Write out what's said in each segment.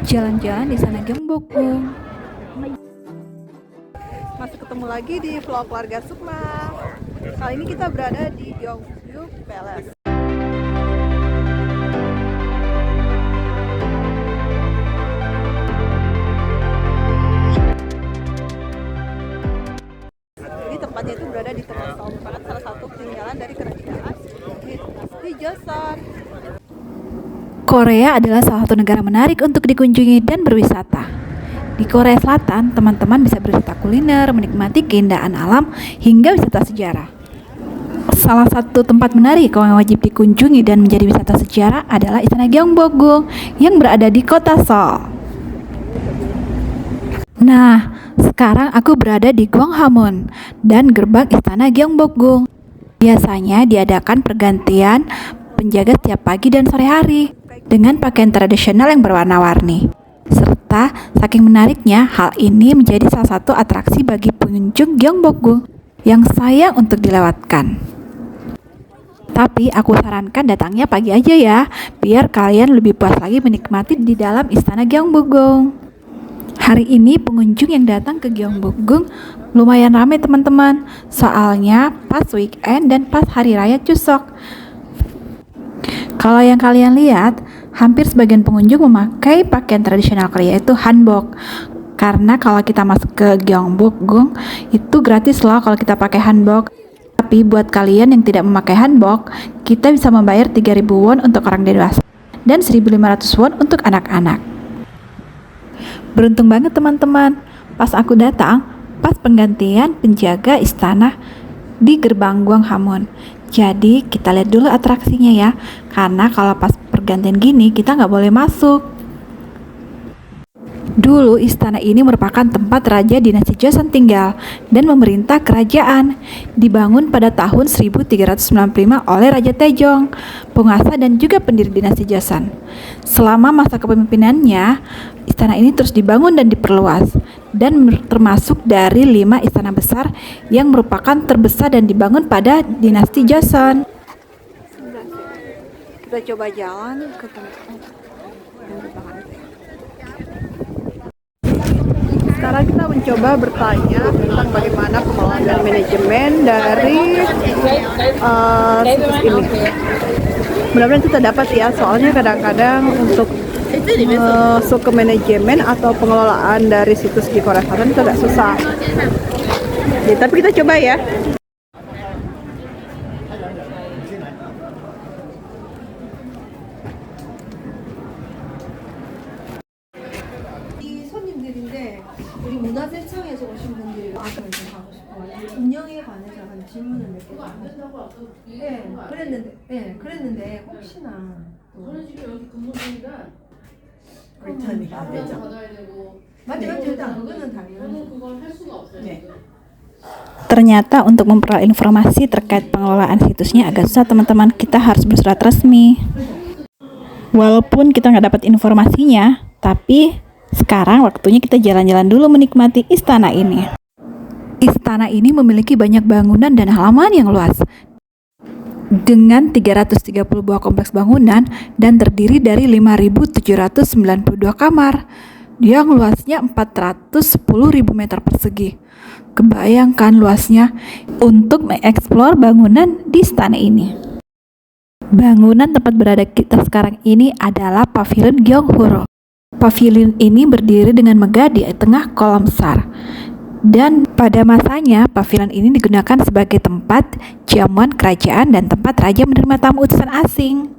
jalan-jalan di sana Gyeongbokgung. Masih ketemu lagi di vlog Warga Sukma. Kali ini kita berada di Gyeongju Palace. Jadi tempatnya itu berada di Tegal, merupakan salah satu peninggalan dari kerajaan dinasti Joseon. Korea adalah salah satu negara menarik untuk dikunjungi dan berwisata. Di Korea Selatan, teman-teman bisa berwisata kuliner, menikmati keindahan alam, hingga wisata sejarah. Salah satu tempat menarik yang wajib dikunjungi dan menjadi wisata sejarah adalah Istana Gyeongbokgung yang berada di kota Seoul. Nah, sekarang aku berada di Gwanghwamun dan gerbang Istana Gyeongbokgung. Biasanya diadakan pergantian penjaga setiap pagi dan sore hari dengan pakaian tradisional yang berwarna-warni. Serta saking menariknya, hal ini menjadi salah satu atraksi bagi pengunjung Gyeongbokgung yang sayang untuk dilewatkan. Tapi aku sarankan datangnya pagi aja ya, biar kalian lebih puas lagi menikmati di dalam Istana Gyeongbokgung. Hari ini pengunjung yang datang ke Gyeongbokgung lumayan ramai teman-teman, soalnya pas weekend dan pas hari raya Chuseok. Kalau yang kalian lihat, hampir sebagian pengunjung memakai pakaian tradisional Korea, yaitu hanbok. Karena kalau kita masuk ke Gyeongbokgung, itu gratis loh kalau kita pakai hanbok. Tapi buat kalian yang tidak memakai hanbok, kita bisa membayar 3.000 won untuk orang dewasa dan 1.500 won untuk anak-anak. Beruntung banget teman-teman, pas aku datang, pas penggantian penjaga istana di gerbang Gwanghwamun. Jadi kita lihat dulu atraksinya ya, karena kalau pas pergantian gini kita nggak boleh masuk. Dulu istana ini merupakan tempat Raja Dinasti Joseon tinggal dan memerintah kerajaan. Dibangun pada tahun 1395 oleh Raja Taejong, penguasa dan juga pendiri Dinasti Joseon. Selama masa kepemimpinannya, istana ini terus dibangun dan diperluas, dan termasuk dari 5 istana besar yang merupakan terbesar dan dibangun pada Dinasti Joseon. Kita coba jalan ke tempat yang di belakang itu ya. Sekarang kita mencoba bertanya tentang bagaimana pengelolaan dan manajemen dari situs ini. Mudah-mudahan kita dapat ya, soalnya kadang-kadang untuk masuk ke manajemen atau pengelolaan dari situs di Korea Selatan itu agak susah. Ya, tapi kita coba ya. 손님들인데 우리 문화재청에서 오신 분들이 와서 좀 가고 싶어가지고 운영에 관해서 한 질문을 몇 개 하고 네, 그랬는데 혹시나 저는 지금 여기 근무 중이라 리턴이 안 되죠. 받아야 되고 맞죠, 일단 그거는 당연히 저는 그걸 할 수가 없어요. 네. 지금. Ternyata untuk memperoleh informasi terkait pengelolaan situsnya agak susah teman-teman, kita harus bersurat resmi. Walaupun kita nggak dapat informasinya, tapi sekarang waktunya kita jalan-jalan dulu menikmati istana ini. Istana ini memiliki banyak bangunan dan halaman yang luas. Dengan 330 buah kompleks bangunan dan terdiri dari 5.792 kamar yang luasnya 410.000 meter persegi. Kebayangkan luasnya untuk mengeksplor bangunan di istana ini. Bangunan tempat berada kita sekarang ini adalah Pavilion Gyeonghuro. Pavilion ini berdiri dengan megah di tengah kolam besar. Dan pada masanya, pavilion ini digunakan sebagai tempat jamuan kerajaan dan tempat raja menerima tamu utusan asing.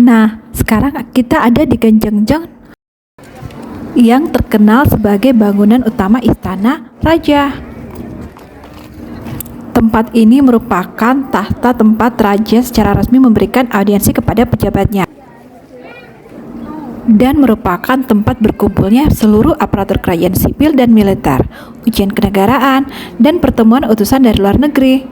Nah, sekarang kita ada di Ganjeongjong yang terkenal sebagai bangunan utama istana raja. Tempat ini merupakan tahta tempat raja secara resmi memberikan audiensi kepada pejabatnya dan merupakan tempat berkumpulnya seluruh aparatur kerajaan sipil dan militer, ujian kenegaraan, dan pertemuan utusan dari luar negeri.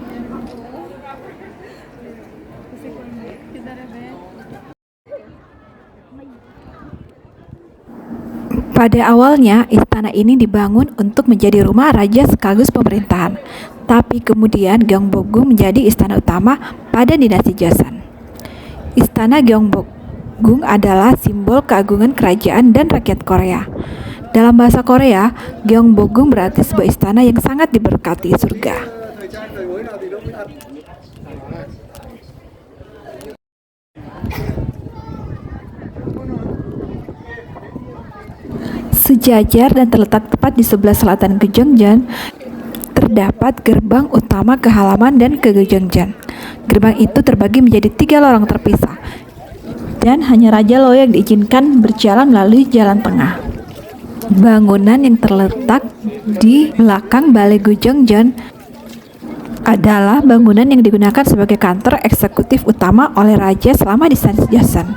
Pada awalnya, istana ini dibangun untuk menjadi rumah raja sekaligus pemerintahan. Tapi kemudian Gyeongbokgung menjadi istana utama pada dinasti Joseon. Istana Gyeongbokgung adalah simbol keagungan kerajaan dan rakyat Korea. Dalam bahasa Korea, Gyeongbokgung berarti sebuah istana yang sangat diberkati surga. Sejajar dan terletak tepat di sebelah selatan Gyeongjeon, terdapat gerbang utama ke halaman dan ke Gyeongjeon. Gerbang itu terbagi menjadi 3 lorong terpisah, dan hanya Raja Lo yang diizinkan berjalan melalui jalan tengah. Bangunan yang terletak di belakang Balai Gyeongjeon adalah bangunan yang digunakan sebagai kantor eksekutif utama oleh Raja selama dinasti Joseon.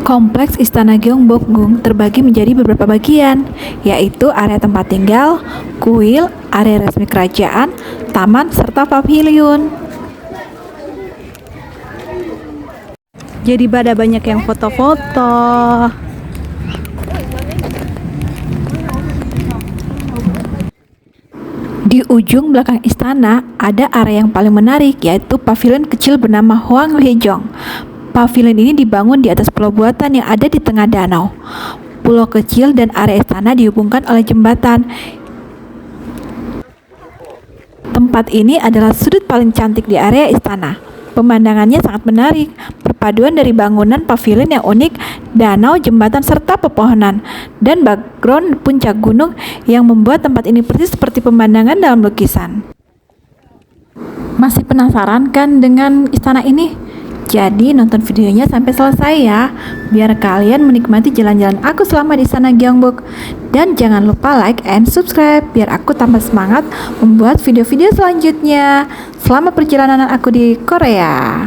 Kompleks Istana Gyeongbokgung terbagi menjadi beberapa bagian, yaitu area tempat tinggal, kuil, area resmi kerajaan, taman, serta paviliun. Jadi pada banyak yang foto-foto. Di ujung belakang istana ada area yang paling menarik, yaitu pavilion kecil bernama Hwanghaejong. Pavilion ini dibangun di atas pulau buatan yang ada di tengah danau. Pulau kecil dan area istana dihubungkan oleh jembatan. Tempat ini adalah sudut paling cantik di area istana. Pemandangannya sangat menarik, perpaduan dari bangunan pavilion yang unik, danau, jembatan, serta pepohonan, dan background puncak gunung yang membuat tempat ini persis seperti pemandangan dalam lukisan. Masih penasaran kan dengan istana ini? Jadi nonton videonya sampai selesai ya, biar kalian menikmati jalan-jalan aku selama di Istana Gyeongbok. Dan jangan lupa like and subscribe, biar aku tambah semangat membuat video-video selanjutnya. Selamat perjalanan aku di Korea.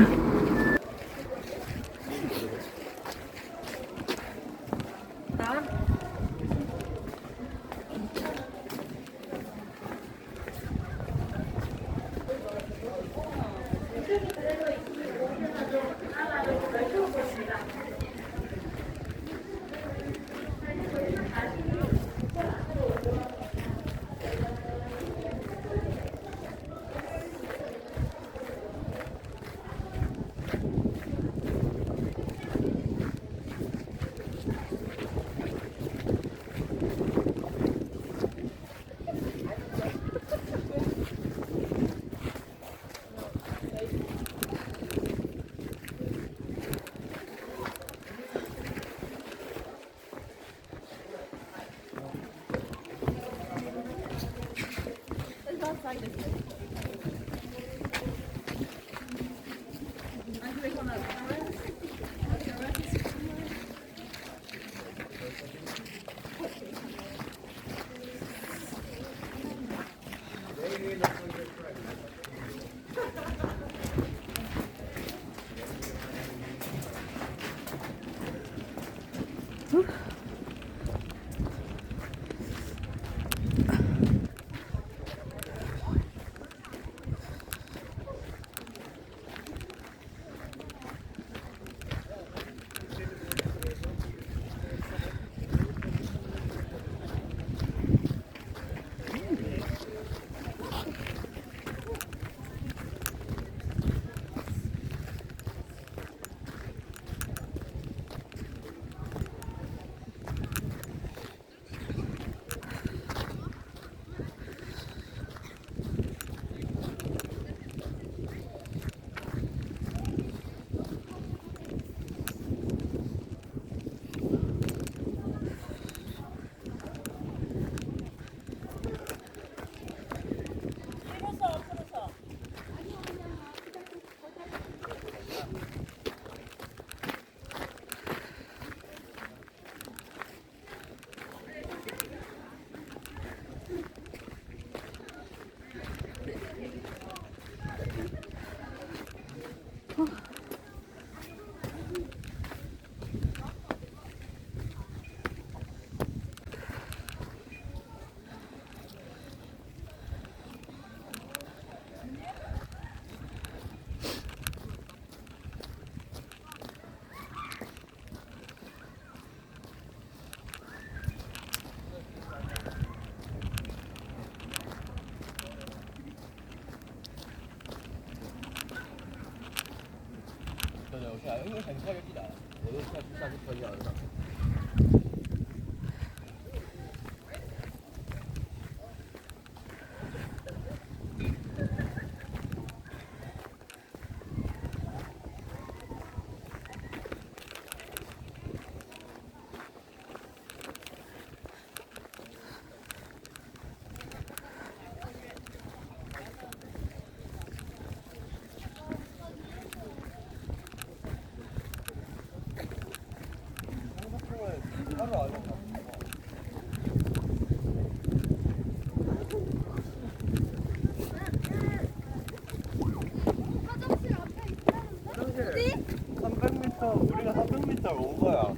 우리가 300m 온 거야.